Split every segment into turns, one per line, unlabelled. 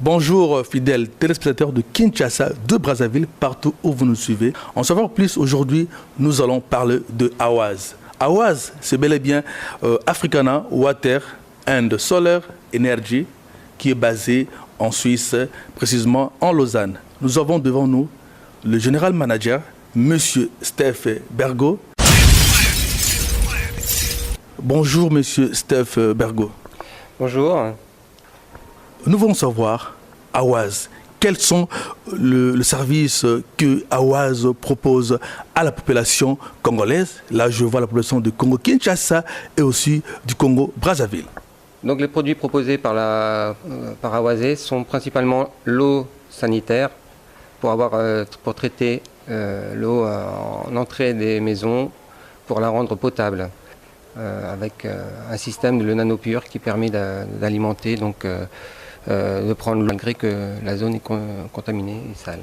Bonjour fidèles téléspectateurs de Kinshasa, de Brazzaville, partout où vous nous suivez. En savoir plus, aujourd'hui, nous allons parler de Awaz. Awaz, c'est bel et bien Africana Water and Solar Energy, qui est basé en Suisse, précisément en Lausanne. Nous avons devant nous le général manager, Monsieur Steph Bergo. Bonjour Monsieur Steph Bergo.
Bonjour.
Nous voulons savoir, Awaz, quels sont le service que Awaz propose à la population congolaise. Là, je vois la population du Congo-Kinshasa et aussi du Congo-Brazzaville.
Donc les produits proposés par Awazé sont principalement l'eau sanitaire pour traiter l'eau en entrée des maisons pour la rendre potable. Avec un système de nanopure qui permet d'alimenter, donc de prendre malgré que la zone est contaminée et sale.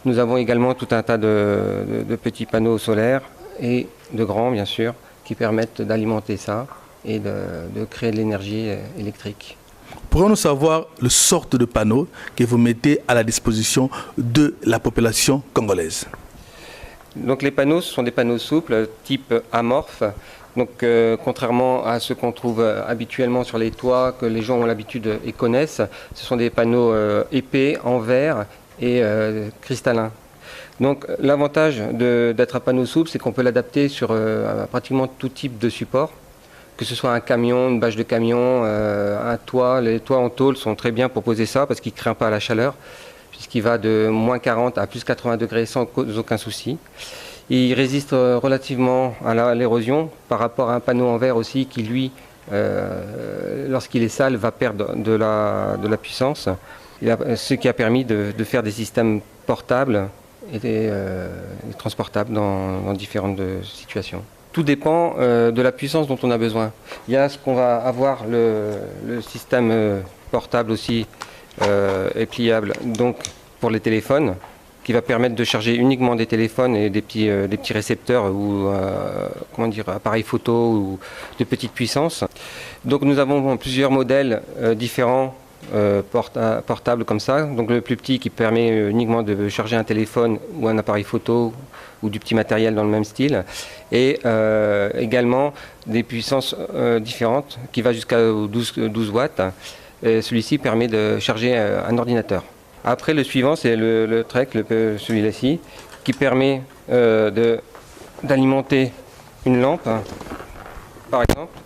Nous avons également tout un tas de petits panneaux solaires et de grands bien sûr qui permettent d'alimenter ça et de créer de l'énergie électrique.
Pourrions-nous savoir le sorte de panneaux que vous mettez à la disposition de la population congolaise?
Donc les panneaux, ce sont des panneaux souples type amorphe. Donc contrairement à ce qu'on trouve habituellement sur les toits, que les gens ont l'habitude et connaissent, ce sont des panneaux épais, en verre et cristallins. Donc l'avantage d'être un panneau souple, c'est qu'on peut l'adapter sur pratiquement tout type de support, que ce soit un camion, une bâche de camion, un toit. Les toits en tôle sont très bien pour poser ça parce qu'ils ne craignent pas la chaleur, puisqu'il va de moins 40 à plus 80 degrés sans aucun souci. Il résiste relativement à l'érosion par rapport à un panneau en verre aussi qui, lui, lorsqu'il est sale, va perdre de la puissance. Ce qui a permis de faire des systèmes portables et transportables dans différentes situations. Tout dépend de la puissance dont on a besoin. Il y a ce qu'on va avoir, le système portable aussi et pliable, donc pour les téléphones, qui va permettre de charger uniquement des téléphones et des petits récepteurs ou appareils photo ou de petite puissance. Donc nous avons plusieurs modèles différents portables comme ça. Donc le plus petit qui permet uniquement de charger un téléphone ou un appareil photo ou du petit matériel dans le même style. Et également des puissances différentes qui va jusqu'à 12 watts. Celui-ci permet de charger un ordinateur. Après, le suivant, c'est le Trek, celui-là-ci, qui permet d'alimenter une lampe, par exemple.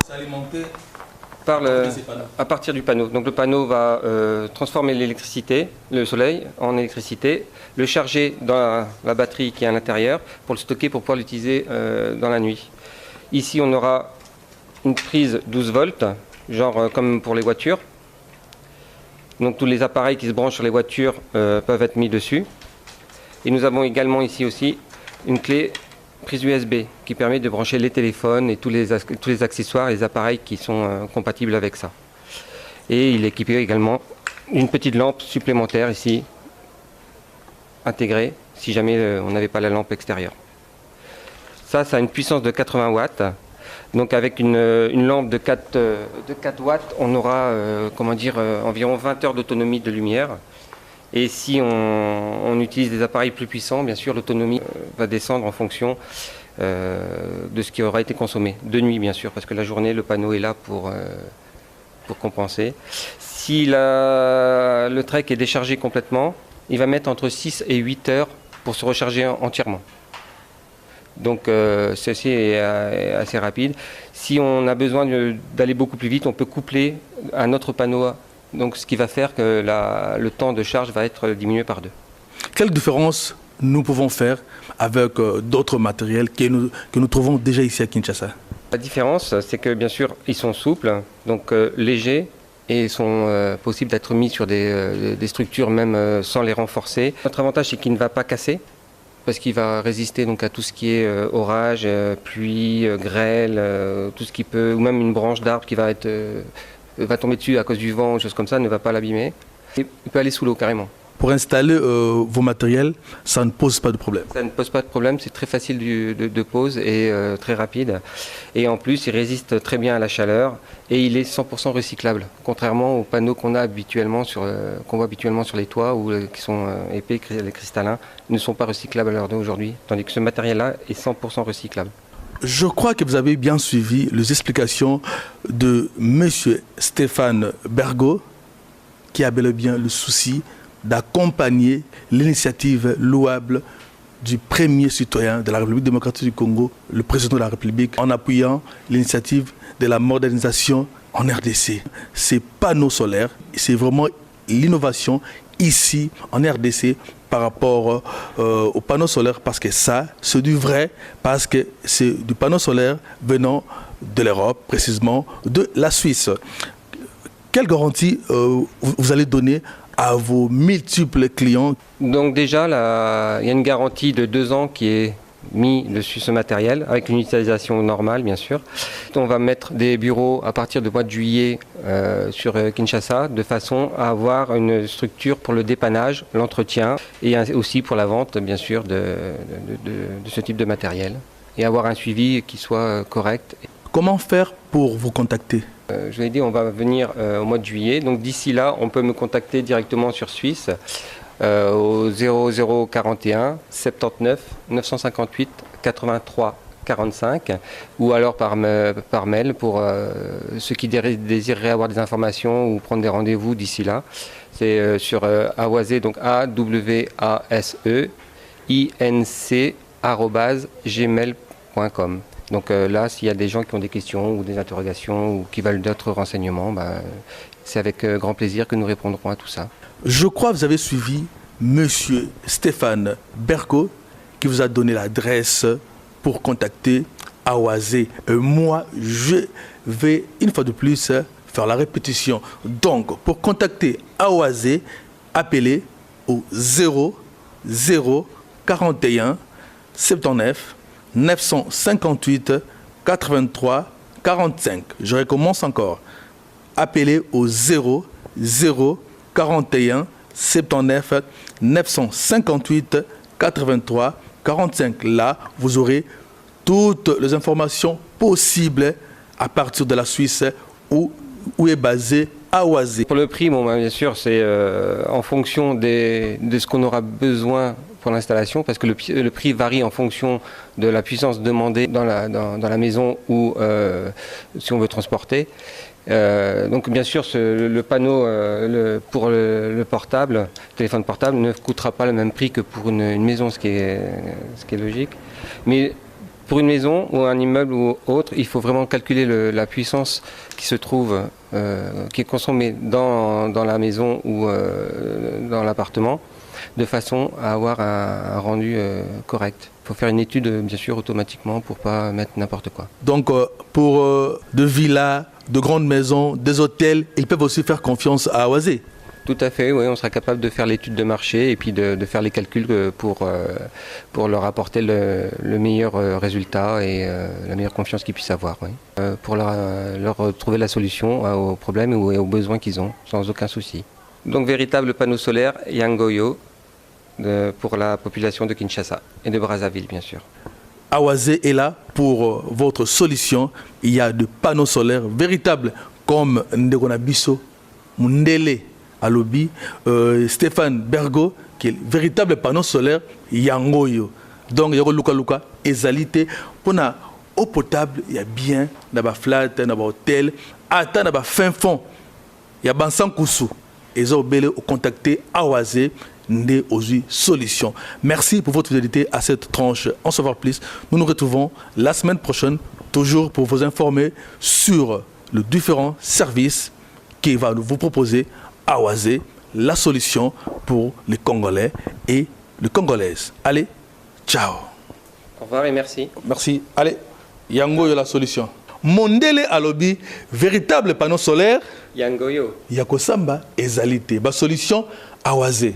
C'est alimenté
à partir du panneau. Donc le panneau va transformer l'électricité, le soleil, en électricité, le charger dans la batterie qui est à l'intérieur pour le stocker pour pouvoir l'utiliser dans la nuit. Ici, on aura une prise 12 volts, genre comme pour les voitures. Donc tous les appareils qui se branchent sur les voitures peuvent être mis dessus. Et nous avons également ici aussi une clé prise USB qui permet de brancher les téléphones et tous les accessoires et les appareils qui sont compatibles avec ça. Et il est équipé également d'une petite lampe supplémentaire ici, intégrée, si jamais on n'avait pas la lampe extérieure. Ça a une puissance de 80 watts. Donc avec une lampe de 4 watts, on aura environ 20 heures d'autonomie de lumière. Et si on utilise des appareils plus puissants, bien sûr, l'autonomie va descendre en fonction de ce qui aura été consommé. De nuit, bien sûr, parce que la journée, le panneau est là pour compenser. Si le Trek est déchargé complètement, il va mettre entre 6 et 8 heures pour se recharger entièrement. Donc ceci est assez rapide. Si on a besoin d'aller beaucoup plus vite, on peut coupler un autre panneau, donc ce qui va faire que le temps de charge va être diminué par 2.
Quelle différence nous pouvons faire avec d'autres matériels que nous trouvons déjà ici à Kinshasa?
La différence, c'est que bien sûr, ils sont souples, donc légers, et sont possibles d'être mis sur des structures même sans les renforcer. Notre avantage, c'est qu'il ne va pas casser, parce qu'il va résister donc à tout ce qui est orage, pluie, grêle, tout ce qui peut, ou même une branche d'arbre qui va tomber dessus à cause du vent, ou choses comme ça, ne va pas l'abîmer. Il peut aller sous l'eau carrément.
Pour installer vos matériels, ça ne pose pas de problème.
Ça ne pose pas de problème, c'est très facile de pose et très rapide. Et en plus, il résiste très bien à la chaleur et il est 100% recyclable. Contrairement aux panneaux qu'on voit habituellement sur les toits ou qui sont épais, les cristallins, ne sont pas recyclables à l'heure d'aujourd'hui. Tandis que ce matériel-là est 100% recyclable.
Je crois que vous avez bien suivi les explications de M. Stéphane Bergo, qui a bel et bien le souci d'accompagner l'initiative louable du premier citoyen de la République démocratique du Congo, le président de la République, en appuyant l'initiative de la modernisation en RDC. Ces panneaux solaires, c'est vraiment l'innovation ici en RDC par rapport aux panneaux solaires, parce que ça, c'est du vrai, parce que c'est du panneau solaire venant de l'Europe, précisément de la Suisse. Quelle garantie vous allez donner à vos multiples clients?
Donc déjà, il y a une garantie de 2 ans qui est mise dessus ce matériel, avec une utilisation normale bien sûr. On va mettre des bureaux à partir du mois de juillet sur Kinshasa, de façon à avoir une structure pour le dépannage, l'entretien, et aussi pour la vente bien sûr de ce type de matériel, et avoir un suivi qui soit correct.
Comment faire pour vous contacter?
Je l'ai dit, on va venir au mois de juillet. Donc d'ici là, on peut me contacter directement sur Suisse au 0041 79 958 83 45, ou alors par mail pour ceux qui désireraient avoir des informations ou prendre des rendez-vous d'ici là. C'est sur Awase, donc AWASEINC@gmail.com. Donc là, s'il y a des gens qui ont des questions ou des interrogations ou qui veulent d'autres renseignements, c'est avec grand plaisir que nous répondrons à tout ça.
Je crois que vous avez suivi M. Stéphane Bergo, qui vous a donné l'adresse pour contacter Awase. Moi, je vais une fois de plus faire la répétition. Donc, pour contacter Awase, appelez au 0041 79 958 83 45. Je recommence encore. Appelez au 0041 79 958 83 45. Là, vous aurez toutes les informations possibles à partir de la Suisse où est basé Awase.
Pour le prix, bien sûr, c'est en fonction de ce qu'on aura besoin pour l'installation, parce que le prix varie en fonction de la puissance demandée dans la maison ou si on veut transporter. Donc bien sûr, le panneau pour le portable, téléphone portable, ne coûtera pas le même prix que pour une maison, ce qui est logique. Mais pour une maison ou un immeuble ou autre, il faut vraiment calculer la puissance qui se trouve, qui est consommée dans la maison ou dans l'appartement, de façon à avoir un rendu correct. Il faut faire une étude, bien sûr, automatiquement pour ne pas mettre n'importe quoi.
Donc, pour de villas, de grandes maisons, des hôtels, ils peuvent aussi faire confiance à Awase.
Tout à fait, oui, on sera capable de faire l'étude de marché et puis de faire les calculs pour leur apporter le meilleur résultat et la meilleure confiance qu'ils puissent avoir. Oui. Pour leur trouver la solution aux problèmes et aux besoins qu'ils ont, sans aucun souci. Donc, véritable panneau solaire Yangoyo pour la population de Kinshasa et de Brazzaville, bien sûr.
Awase est là pour votre solution. Il y a des panneaux solaires véritables comme Ndegonabiso, Mundele, Alobi, Stéphane Bergo, qui est le véritable panneau solaire Yangoyo. Donc, il y a Luka Luka, Ezalité. Pour la eau potable, il y a bien, il y a flat, il y a hôtel, attends, il y a fin fond, il y a Bansan Koussou. Et ils ont contacté Awase. Ndé Ozui Solutions. Merci pour votre fidélité à cette tranche. En savoir plus, nous nous retrouvons la semaine prochaine, toujours pour vous informer sur les différents services qui va vous proposer Awase, la solution pour les Congolais et les Congolaises. Allez, ciao.
Au revoir et merci.
Merci. Allez. Yango yo la solution. Mondele alobi véritable panneau solaire.
Yangoyo.
Yakosamba ezalité. Ba solution Awazé.